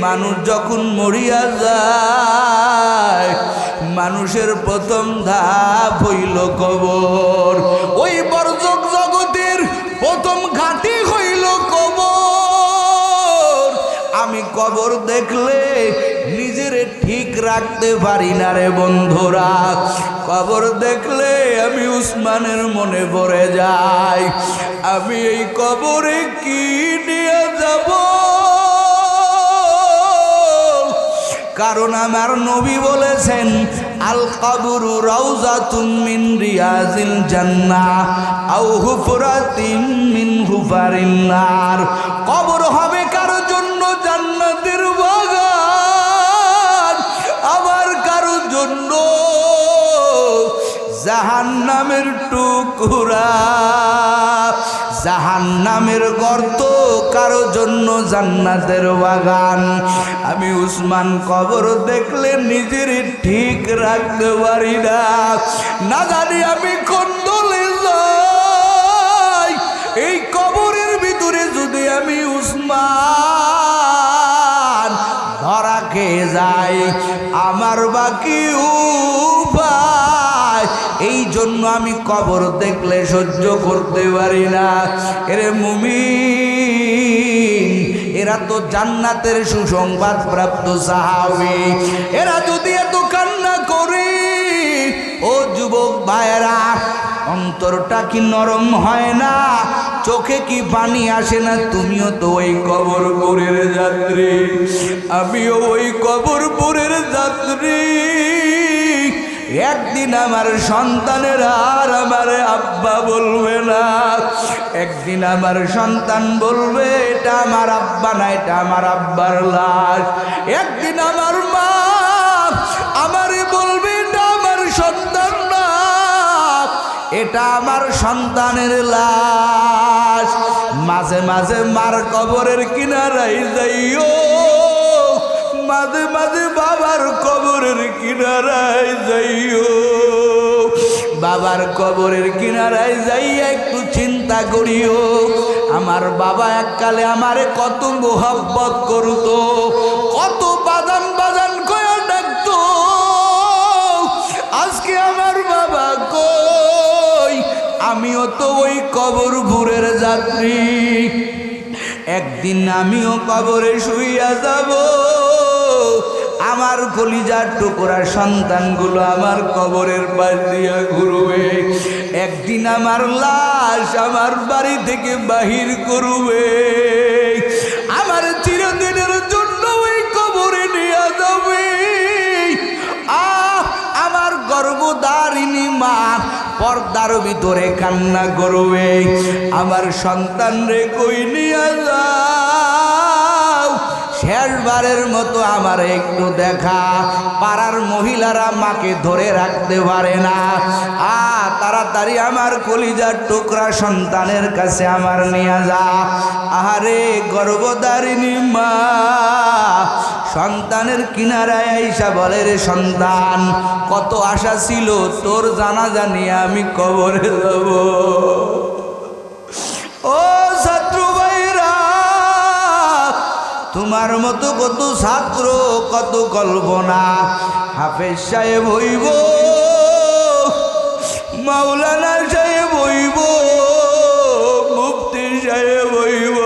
Speaker 1: মানুষ যখন মরিয়া যায়, মানুষের প্রথম ধাপ হইল কবর। ওই বর্জক জগতের প্রথম ঘাঁটি হইল কবর। আমি কবর দেখলে নিজের ঠিক রাখতে পারি না রে বন্ধুরা, কবর দেখলে আমি উসমানের মনে পড়ে যাই। আমি এই কবরে কি নিয়ে যাব? কারণ আমার নবী বলেছেন আল কবরু রাউজাতুম মিন রিয়াজিল জান্নাহ আও হুফরাতিন মিন হুফারিন নার। কবর হবে কারো জন্য জান্নাতের বাগান, আবার কারো জন্য জাহান্নামের টুকরা, জাহান্নামের গর্ত, কারো জন্য জান্নাতের বাগান। আমি উসমান কবর দেখলে নিজের ঠিক রাখতে পারি না, না জানি আমি কোন দলে যাই। এই কবরের ভিতরে যদি আমি উসমান ধরা খেয়ে যাই, আমার বাকি উপায়। এই জন্য আমি কবর দেখলে সহ্য করতে পারি না। এরে মুমিন, এরা তো জান্নাতের সুসংবাদ প্রাপ্ত সাহাবী, এরা যদি এত কান্না করে, ও যুবক ভাইয়েরা, অন্তরটা কি নরম হয় না? চোখে কি পানি আসে না? তুমিও তো ওই কবরপুরের যাত্রী, আমিও ওই কবরপুরের যাত্রী। একদিন আমার সন্তানের আর আমার আব্বা বলবে না, একদিন আমার সন্তান বলবে এটা আমার আব্বা না, এটা আমার আব্বার লাশ। একদিন আমার মা আমারে বলবে এটা আমার সন্তান না, এটা আমার সন্তানের লাশ। মাঝে মাঝে মার কবরের কিনারায় যাইও, মাঝে মাঝে বাবার কবরের কিনারায় যাইও। বাবার কবরের কিনারায় যাইয়া একটু চিন্তা করিও, আমার বাবা এককালে আমারে কত মোহাব্বত করতো, কত বাজান বাজান কয়া ডাকতো। আজকে আমার বাবা কই? আমিও তো ওই কবরপুরের যাত্রী, একদিন আমিও কবরে শুইয়া যাব। আমার কলিজার টুকরা সন্তানগুলো আমার কবরের পাশ দিয়া ঘুরবে, একদিন আমার লাশ আমার বাড়ি থেকে বাহির করবে, আমার চিরদিনের জন্য ওই কবরে নিয়ে যাবে। আমার গর্ভধারিণী মা পর্দার ভিতরে কান্না করবে, আমার সন্তান রে কই নিয়ে যাও, শেষবারের মতো আমার একটু দেখা। পাড়ার মহিলারা মাকে ধরে রাখতে পারে না, তাড়াতাড়ি আমার কলিজার টুকরা সন্তানের কাছে আমার নিয়ে যা। আহারে গর্ভধারিণী মা সন্তানের কিনারায় আইসা বলে, রে সন্তান, কত আশা ছিল তোর জানাজা নিয়ে আমি কবরে যাব। ও ছাত্র ভাইরা, তোমার মতো কত ছাত্র, কত কল্পনা। হাফেজ সাহেব হইব, মাওলানা সাহেব হইব, মুফতি সাহেব হইব,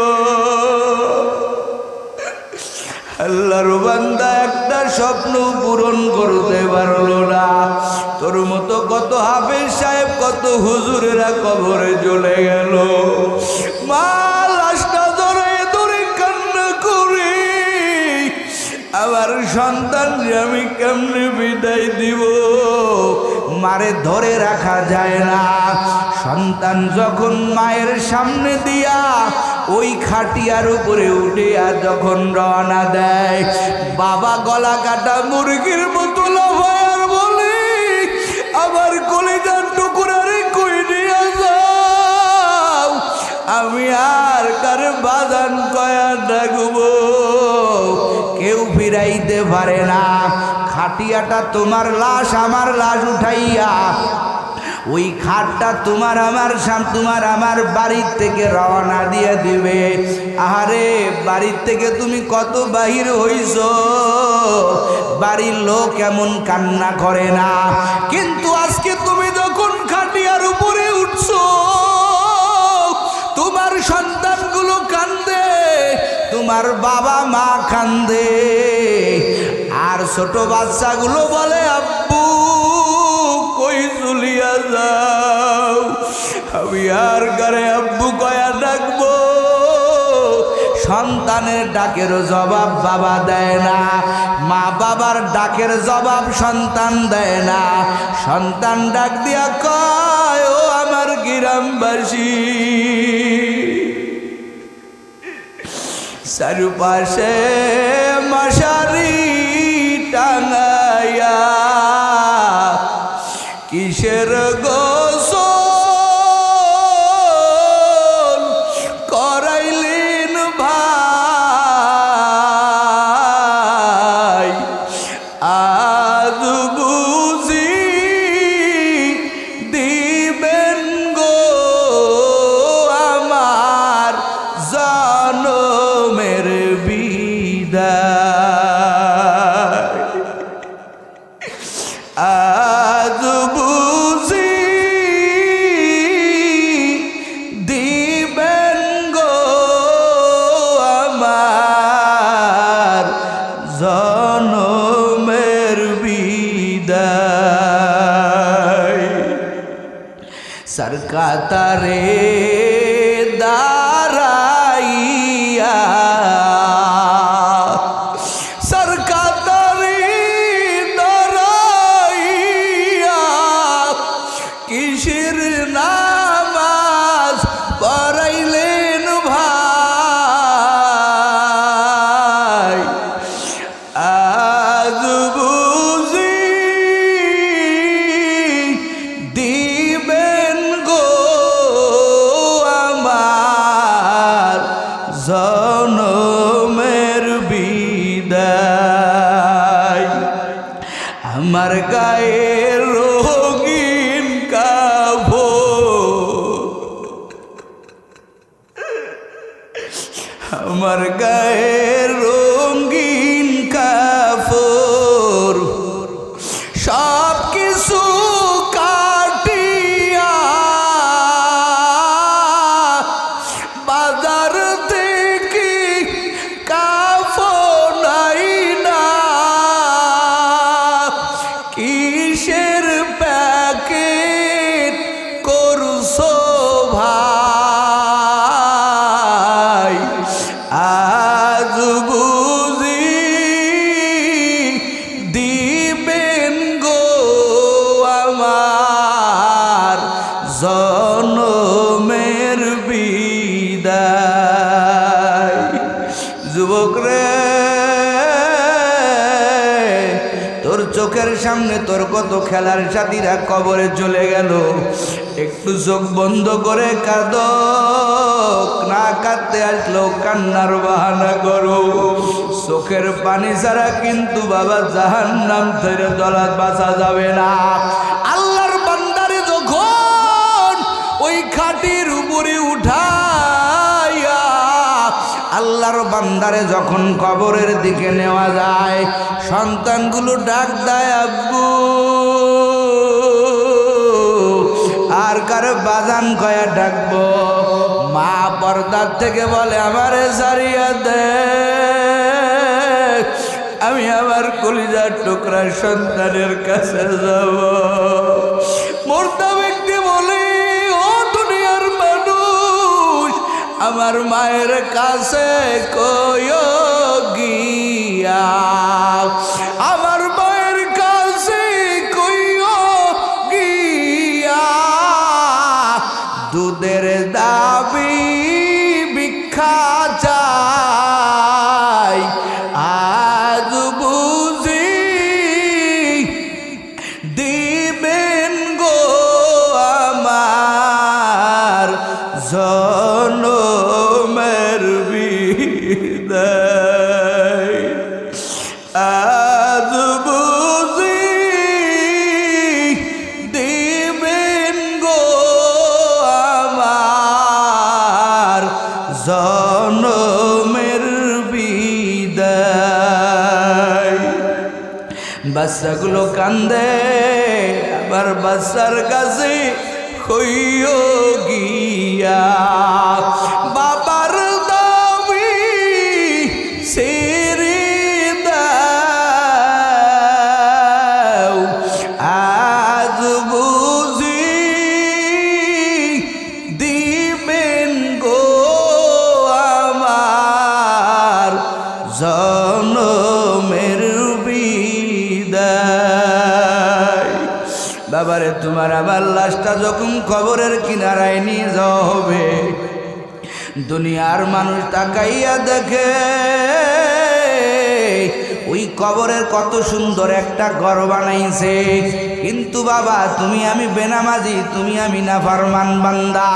Speaker 1: আল্লাহর বান্দা একটা স্বপ্ন পূরণ করতে পারলো না। তোর মতো কত হাফেজ সাহেব, কত হুজুরেরা কবরে চলে গেল। মা লাশটা ধরে ধরে কান্না করি, আমার সন্তান আমি কেমনে বিদায় দিব? মারে ধরে রাখা যায় না। সন্তান যখন মায়ের সামনে দিয়া ওই খাটিয়ার উপরে উঠে আর যখন রওনা দেয়, বাবা গলা কাটা মুরগির মতো লাফায়ার বলে, আমার কলিজার টুকরারে কই নিয়ে যাও, আমি আর কার বাজান কয়া ডাকবো। কেউ ফিরাইতে পারে না। খাটিয়াটা তোমার লাশ আমার লাশ উঠাইয়া ওই খাটটা তোমার আমার বাড়ির থেকে রওনা দিয়ে দিবে। আহারে, বাড়ির থেকে তুমি কত বাহির হইছ, বাড়ির লোক এমন কান্না করে না, কিন্তু আজকে তুমি যখন খাটিয়ার উপরে উঠছো, তোমার সন্তানগুলো কান্দে, তোমার বাবা মা কান্দে, আর ছোট বাচ্চাগুলো বলে, আব্বু কই চলিয়া যাও। আমি আর গারে আব্বু কয়া ডাকবো। সন্তানের ডাকের জবাব বাবা দেয় না, মা বাবার ডাকের জবাব সন্তান দেয় না। সন্তান ডাক দিয়া কয়, ও আমার গ্রামবাসী, চারপাশে মশারি টাঙাইয়া কিসের গোসল করাইলেন ভাই, আজ বুঝি দিবেন গো আমার জনমের বিদায়, আজ বুঝি দিবেন গো আমার জনমের বিদায়। সরকাতারে দাঁড়াইয়া, সরকাতারে দাঁড়াইয়া কিসের নামাজ পড়াইলেন ভাই, আজ বুঝি দিবেন গো আমার জনমের বিদায়। আমার গায়ের রঙিন কাপড়, আমার গায়ের রঙিন কাপড় সব কিছু কাটিয়া বাজার থেকে কাপড় আইনা কিসের প্যাকেট করছো ভাই, আজ বুঝি দিবেন গো আমার জনমের বিদায়। যুবক রে, তোর চোখের সামনে তোর কত খেলার সাথীরা কবরে চলে গেল, একটু চোখ বন্ধ করে কাঁদো, না কাঁদতে আসলেও কান্নার বাহানা করো। চোখের পানি ছাড়া কিন্তু বাবা জাহান্নাম থেকে দলাত বাঁচা যাবে না। আল্লাহর বান্দারে যখন ওই খাটির উপরে উঠাইয়া আল্লাহর বান্দারে যখন কবরের দিকে নেওয়া যায়, সন্তানগুলো ডাক দেয় আব্বু, আর কার বাজান কয়া ডাকবো। মা পর্দার থেকে বলে, আমারে সারিয়া দে, আমি আমার কলিজার টুকরা সন্তানের কাছে যাব। মর্দা ব্যক্তি বলে, ও দুনিয়ার মানুষ, আমার মায়ের কাছে কইও গিয়া, আমার মায়ের কাছে কইও গিয়া, দুধের দাবি ভিক্ষা চাই, আজ বুঝি দিবেন গো আমার জনমের বিদায়, আজ বুঝি দিবেন গো আমার জনমের বিদায়। বাচ্চাগুলো কান্দে, আবার বাচ্চার কাছে কইও গিয়া, বাবার দাবি ছেড়ে দাও, আজ বুঝি দিবেন গো আমার জনমের বিদায়। বাবারে তোমার আমার লাশটা যখন কবরের কিনারায় নিয়ে যাওয়া হবে, দুনিয়ার মানুষ তাকাইয়া দেখে ওই কবরের কত সুন্দর একটা ঘর বানাইছে, কিন্তু বাবা তুমি আমি বেনামাজি, তুমি আমি নাফরমান বান্দা,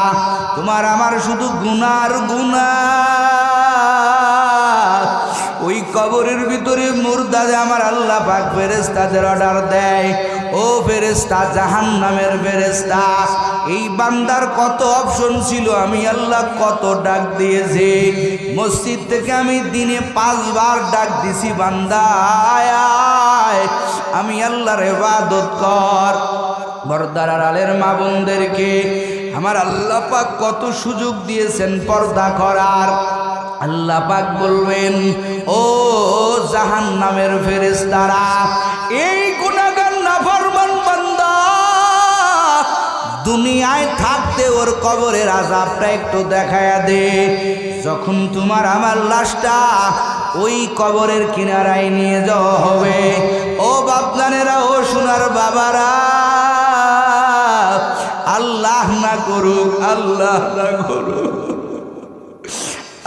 Speaker 1: তোমার আমার শুধু গুনার গুনাহ। ওই কবরের ভিতরে মুর্দাদে আমার আল্লাহ পাক ফেরেশতাদের অর্ডার দেয়, ও ফেরেশতা, জাহান্নামের ফেরেশতা, এই বান্দার কত অপশন ছিল, আমি আল্লাহ কত ডাক দিয়েছি। মসজিদ থেকে আমি দিনে 5 বার ডাক দিছি, বান্দা আয় আয়, আমি আল্লাহর ইবাদত কর। পর্দার আড়ালের মা বোনদেরকে আমার আল্লাহ পাক কত সুযোগ দিয়েছেন পর্দা করার। আল্লাহ পাক বলবেন, ও জাহান্নামের ফেরেশতারা, এই গুনাহগার নাফরমান বান্দা দুনিয়ায় থাকতে ওর কবরের আযাবটা একটু দেখায়া দে। যখন তোমার আমার লাশটা ওই কবরের কিনারায় নিয়ে যাওয়া হবে, ও বাপজানেরা, ও সোনার বাবারা, আল্লাহ না করুক, আল্লাহ না করুক,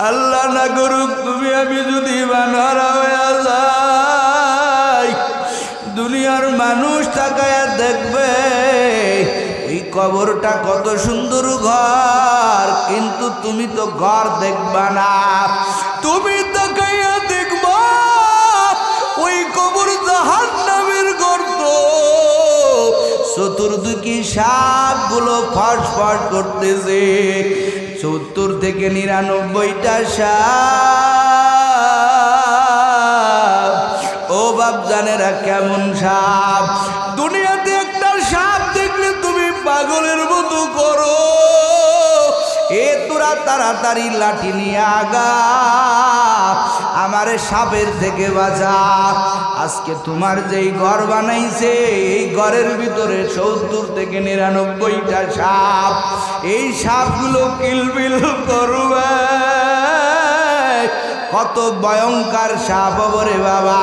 Speaker 1: আল্লাহ না করুক, তুমি আমি যদি বানহারা হয়ে যাই, দুনিয়ার মানুষ তাকায়া দেখবে এই কবরটা কত সুন্দর ঘর, কিন্তু তুমি তো ঘর দেখবা না, তুমি তাকাইয়া দেখবা ওই কবর জাহান্নামের গর্ত। চতুর্দিকে সাপগুলো ফসফস করতেছে, 70 থেকে 99টা সাপ। ও বাপজানেরা, কেমন সাপ! দুনিয়াতে একটা সাপ দেখলে তুমি পাগলের মতো করো, এ তোরা তাড়াতাড়ি লাঠি নিয়ে আগা, আমারে সাপের থেকে বাঁচা। আজকে তোমার যেই ঘর বানাইছে, এই ঘরের ভিতরে 70 থেকে 99টা সাপ। এই সাপগুলো কিলবিল করবে, কত ভয়ঙ্কর সাপ ওরে বাবা।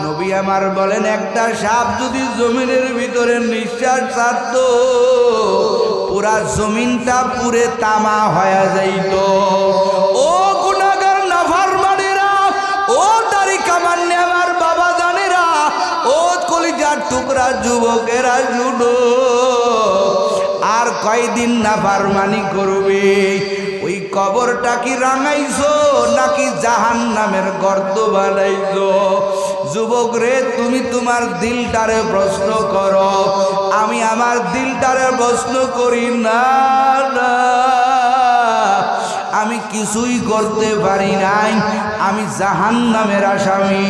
Speaker 1: নবী আমার বলেন, একটা সাপ যদি জমিনের ভিতরে নিঃশ্বাস ছাড়ত, পুরা জমিনটা পুরে তামা হয়ে যাইত। ও গুনাহগার নাফরমানেরা, ও দাড়ি কামান্নে আমার বাবা জানেরা, ও কলিজার টুকরা যুবকেরা, শুনো, আর কয়দিন নাফরমানি করবে? ওই কবরটা কি রাঙাইছো নাকি জাহান্নামের গর্ত বানাইছো? যুবক রে, তুমি তোমার দিলটারে প্রশ্ন করো, আমি আমার দিলটারে প্রশ্ন করি না। আমি কিছুই করতে পারি নাই, আমি জাহান্নামের আসামি।